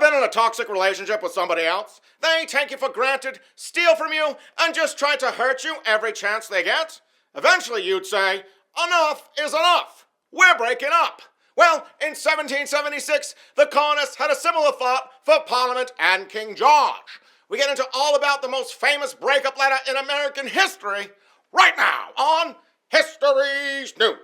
been in a toxic relationship with somebody else? They take you for granted, steal from you, and just try to hurt you every chance they get? Eventually you'd say, enough is enough. We're breaking up. Well, in 1776, the colonists had a similar thought for Parliament and King George. We get into all about the most famous breakup letter in American history right now on History's News.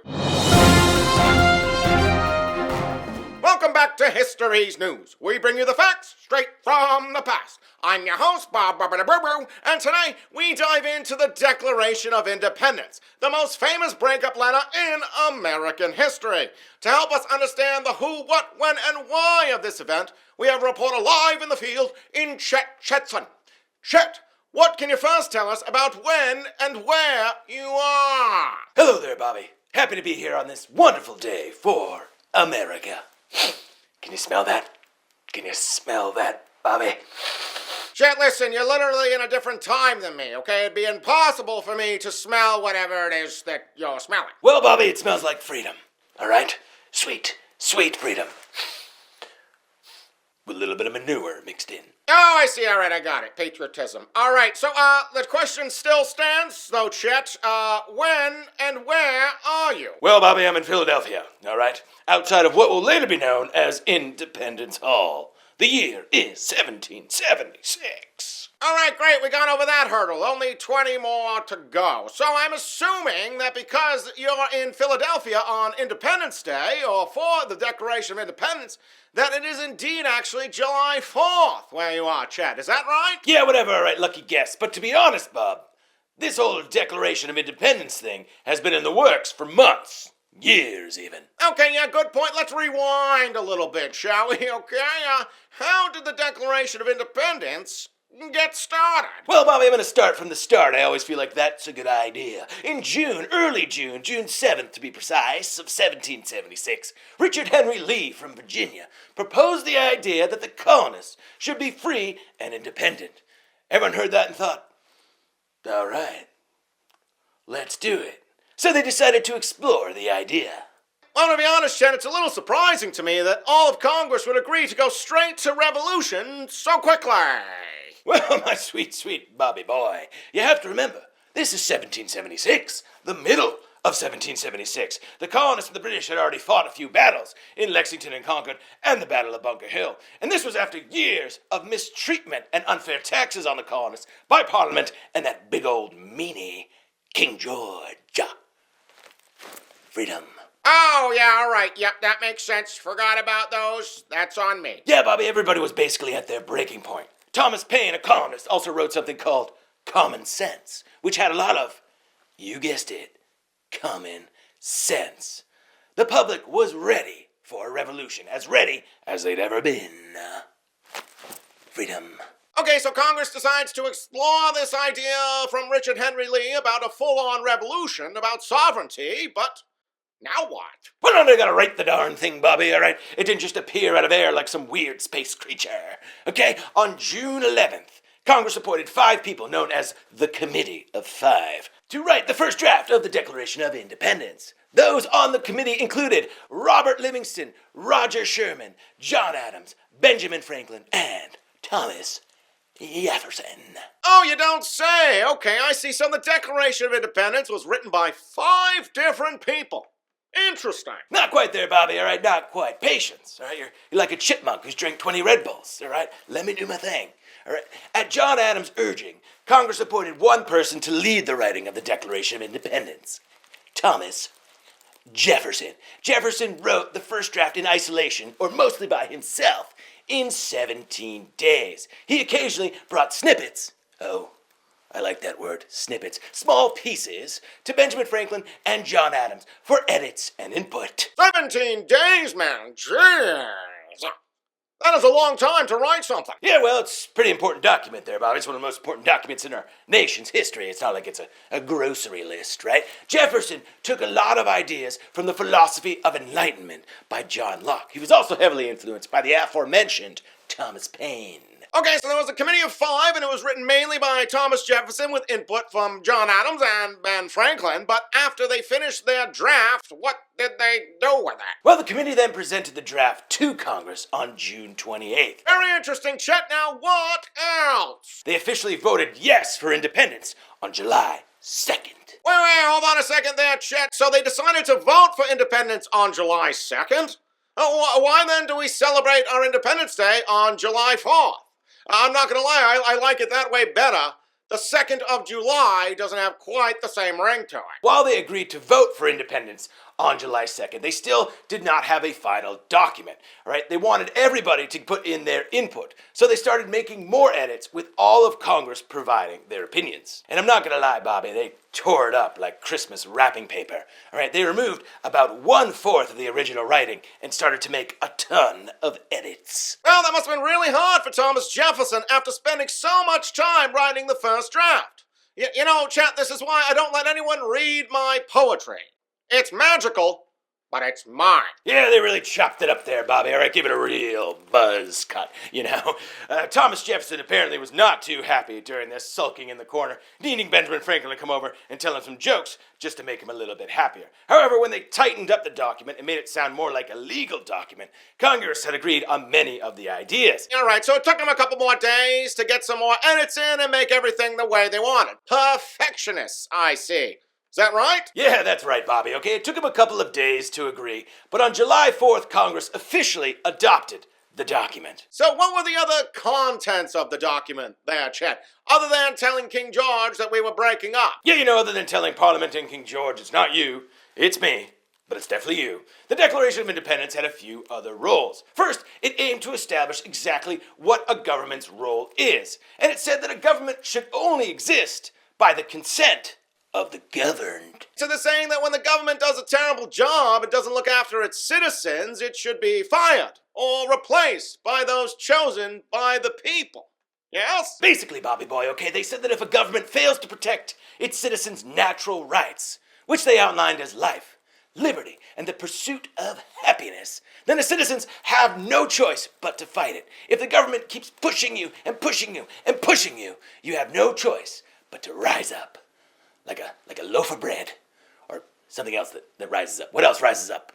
Welcome back to History's News. We bring you the facts straight from the past. I'm your host, Bob, and today we dive into the Declaration of Independence, the most famous breakup letter in American history. To help us understand the who, what, when, and why of this event, we have a reporter live in the field in Jefferson. Chet, what can you first tell us about when and where you are? Hello there, Bobby. Happy to be here on this wonderful day for America. Can you smell that? Can you smell that, Bobby? Chet, listen, you're literally in a different time than me, okay? It'd be impossible for me to smell whatever it is that you're smelling. Well, Bobby, it smells like freedom, all right? Sweet, sweet freedom. With a little bit of manure mixed in. Oh, I see. All right, I got it. Patriotism. All right, so, the question still stands, though, Chet. When and where are you? Well, Bobby, I'm in Philadelphia, all right? Outside of what will later be known as Independence Hall. The year is 1776. All right, great. We got over that hurdle. Only 20 more to go. So I'm assuming that because you're in Philadelphia on Independence Day, or for the Declaration of Independence, that it is indeed actually July 4th where you are, Chet. Is that right? Yeah, whatever, all right, lucky guess. But to be honest, Bob, this whole Declaration of Independence thing has been in the works for months. Years, even. Okay, yeah, good point. Let's rewind a little bit, shall we? Okay, how did the Declaration of Independence get started? Well, Bobby, I'm going to start from the start. I always feel like that's a good idea. In June, early June, June 7th to be precise, of 1776, Richard Henry Lee from Virginia proposed the idea that the colonists should be free and independent. Everyone heard that and thought, all right, let's do it. So they decided to explore the idea. Well, to be honest, Chen, it's a little surprising to me that all of Congress would agree to go straight to revolution so quickly. Well, my sweet, sweet Bobby boy, you have to remember, this is 1776, the middle of 1776. The colonists and the British had already fought a few battles in Lexington and Concord and the Battle of Bunker Hill. And this was after years of mistreatment and unfair taxes on the colonists by Parliament and that big old meanie, King George. Freedom. Oh, yeah, all right. Yep, that makes sense. Forgot about those. That's on me. Yeah, Bobby, everybody was basically at their breaking point. Thomas Paine, a colonist, also wrote something called Common Sense, which had a lot of, you guessed it, common sense. The public was ready for a revolution, as ready as they'd ever been. Freedom. Okay, so Congress decides to explore this idea from Richard Henry Lee about a full-on revolution, about sovereignty, but now what? Well, no, they gotta write the darn thing, Bobby, all right? It didn't just appear out of air like some weird space creature. Okay, on June 11th, Congress appointed 5 people known as the Committee of 5 to write the first draft of the Declaration of Independence. Those on the committee included Robert Livingston, Roger Sherman, John Adams, Benjamin Franklin, and Thomas Jefferson. Oh, you don't say. Okay, I see. So the Declaration of Independence was written by 5 different people. Interesting. Not quite there, Bobby, all right? Not quite. Patience, all right? You're like a chipmunk who's drank 20 Red Bulls, all right? Let me do my thing, all right? At John Adams' urging, Congress appointed one person to lead the writing of the Declaration of Independence. Thomas Jefferson. Jefferson wrote the first draft in isolation, or mostly by himself, in 17 days. He occasionally brought snippets. Oh, I like that word, snippets. Small pieces to Benjamin Franklin and John Adams for edits and input. 17 days, man. Jeez. That is a long time to write something. Yeah, well, it's a pretty important document there, Bob. It's one of the most important documents in our nation's history. It's not like it's a grocery list, right? Jefferson took a lot of ideas from the philosophy of enlightenment by John Locke. He was also heavily influenced by the aforementioned Thomas Paine. Okay, so there was a committee of 5, and it was written mainly by Thomas Jefferson with input from John Adams and Ben Franklin. But after they finished their draft, what did they do with it? Well, the committee then presented the draft to Congress on June 28th. Very interesting, Chet. Now, what else? They officially voted yes for independence on July 2nd. Wait, hold on a second there, Chet. So they decided to vote for independence on July 2nd? Why then do we celebrate our Independence Day on July 4th? I'm not gonna lie, I like it that way better. The 2nd of July doesn't have quite the same ring to it. While they agreed to vote for independence on July 2nd, they still did not have a final document. All right? They wanted everybody to put in their input. So they started making more edits with all of Congress providing their opinions. And I'm not going to lie, Bobby, they tore it up like Christmas wrapping paper. All right? They removed about 1/4 of the original writing and started to make a ton of edits. Well, that must have been really hard for Thomas Jefferson after spending so much time writing the first draft. You know, Chet, this is why I don't let anyone read my poetry. It's magical, but it's mine. Yeah, they really chopped it up there, Bobby. All right, give it a real buzz cut, you know. Thomas Jefferson apparently was not too happy during this, sulking in the corner, needing Benjamin Franklin to come over and tell him some jokes just to make him a little bit happier. However, when they tightened up the document and made it sound more like a legal document, Congress had agreed on many of the ideas. All right, so it took them a couple more days to get some more edits in and make everything the way they wanted. Perfectionists, I see. Is that right? Yeah, that's right, Bobby, okay? It took him a couple of days to agree, but on July 4th, Congress officially adopted the document. So what were the other contents of the document there, Chet? Other than telling King George that we were breaking up? Yeah, you know, other than telling Parliament and King George, it's not you, it's me. But it's definitely you. The Declaration of Independence had a few other roles. First, it aimed to establish exactly what a government's role is. And it said that a government should only exist by the consent of the governed. So they're saying that when the government does a terrible job, it doesn't look after its citizens, it should be fired or replaced by those chosen by the people. Yes? Basically, Bobby boy, okay, they said that if a government fails to protect its citizens' natural rights, which they outlined as life, liberty, and the pursuit of happiness, then the citizens have no choice but to fight it. If the government keeps pushing you and pushing you and pushing you, you have no choice but to rise up. Like a loaf of bread. Or something else that rises up. What else rises up?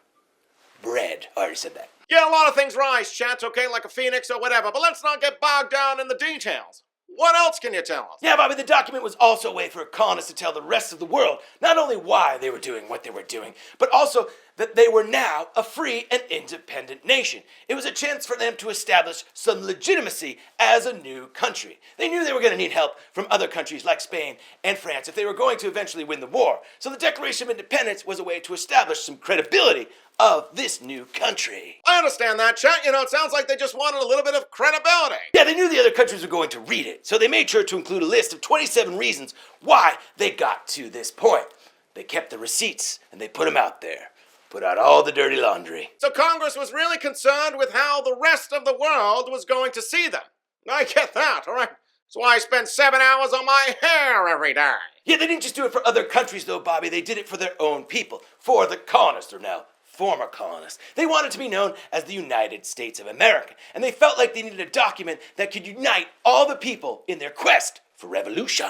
Bread. I already said that. Yeah, a lot of things rise, Chet, okay, like a phoenix or whatever, but let's not get bogged down in the details. What else can you tell us? Yeah, Bobby, the document was also a way for colonists to tell the rest of the world not only why they were doing what they were doing, but also that they were now a free and independent nation. It was a chance for them to establish some legitimacy as a new country. They knew they were going to need help from other countries like Spain and France if they were going to eventually win the war. So the Declaration of Independence was a way to establish some credibility of this new country. I understand that, Chet. You know, it sounds like they just wanted a little bit of credibility. Yeah, they knew the other countries were going to read it, so they made sure to include a list of 27 reasons why they got to this point. They kept the receipts, and they put them out there. Put out all the dirty laundry. So Congress was really concerned with how the rest of the world was going to see them. I get that, all right? That's why I spend 7 hours on my hair every day. Yeah, they didn't just do it for other countries, though, Bobby. They did it for their own people, for the colonists, or now former colonists. They wanted to be known as the United States of America, and they felt like they needed a document that could unite all the people in their quest for revolution.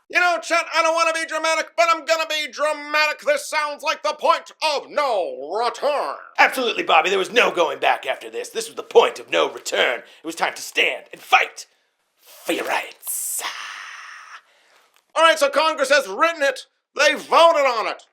You know, Chet, I don't want to be dramatic, but I'm gonna be dramatic. This sounds like the point of no return. Absolutely, Bobby. There was no going back after this. This was the point of no return. It was time to stand and fight for your rights. All right, so Congress has written it. They voted on it.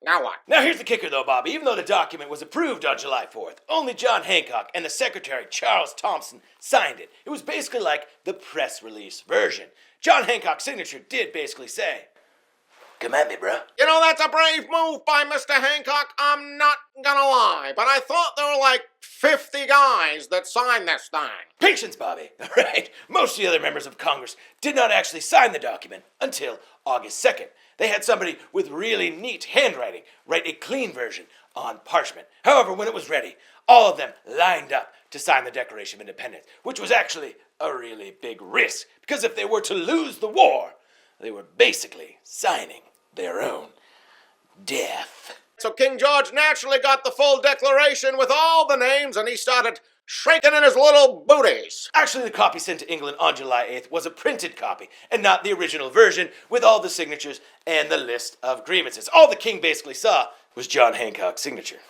Now what? Now here's the kicker though, Bobby. Even though the document was approved on July 4th, only John Hancock and the Secretary Charles Thompson signed it. It was basically like the press release version. John Hancock's signature did basically say, "Come at me, bruh." You know, that's a brave move by Mr. Hancock, I'm not gonna lie, but I thought there were like 50 guys that signed this thing. Patience, Bobby. All right. Most of the other members of Congress did not actually sign the document until August 2nd. They had somebody with really neat handwriting write a clean version on parchment. However, when it was ready, all of them lined up to sign the Declaration of Independence, which was actually a really big risk, because if they were to lose the war, they were basically signing their own death. So King George naturally got the full declaration with all the names, and he started shaking in his little booties. Actually, the copy sent to England on July 8th was a printed copy, and not the original version with all the signatures and the list of grievances. All the king basically saw was John Hancock's signature.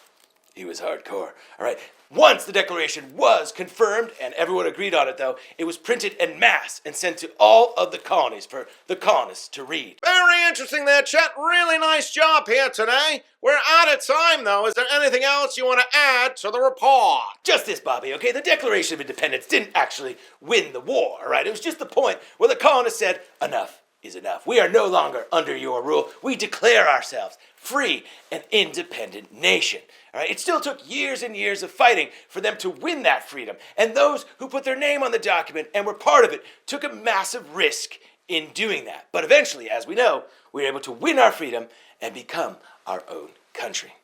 He was hardcore, all right? Once the Declaration was confirmed, and everyone agreed on it though, it was printed en masse and sent to all of the colonies for the colonists to read. Very interesting there, Chet. Really nice job here today. We're out of time, though. Is there anything else you want to add to the report? Just this, Bobby, okay? The Declaration of Independence didn't actually win the war, all right? It was just the point where the colonists said, enough is enough. We are no longer under your rule. We declare ourselves free and independent nation. All right? It still took years and years of fighting for them to win that freedom. And those who put their name on the document and were part of it took a massive risk in doing that. But eventually, as we know, we were able to win our freedom and become our own country.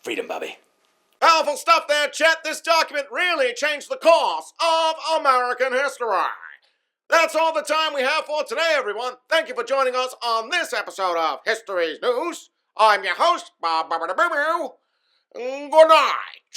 Freedom, Bobby. Powerful stuff there, Chet. This document really changed the course of American history. That's all the time we have for today, everyone. Thank you for joining us on this episode of History's News. I'm your host, Bob. Good night.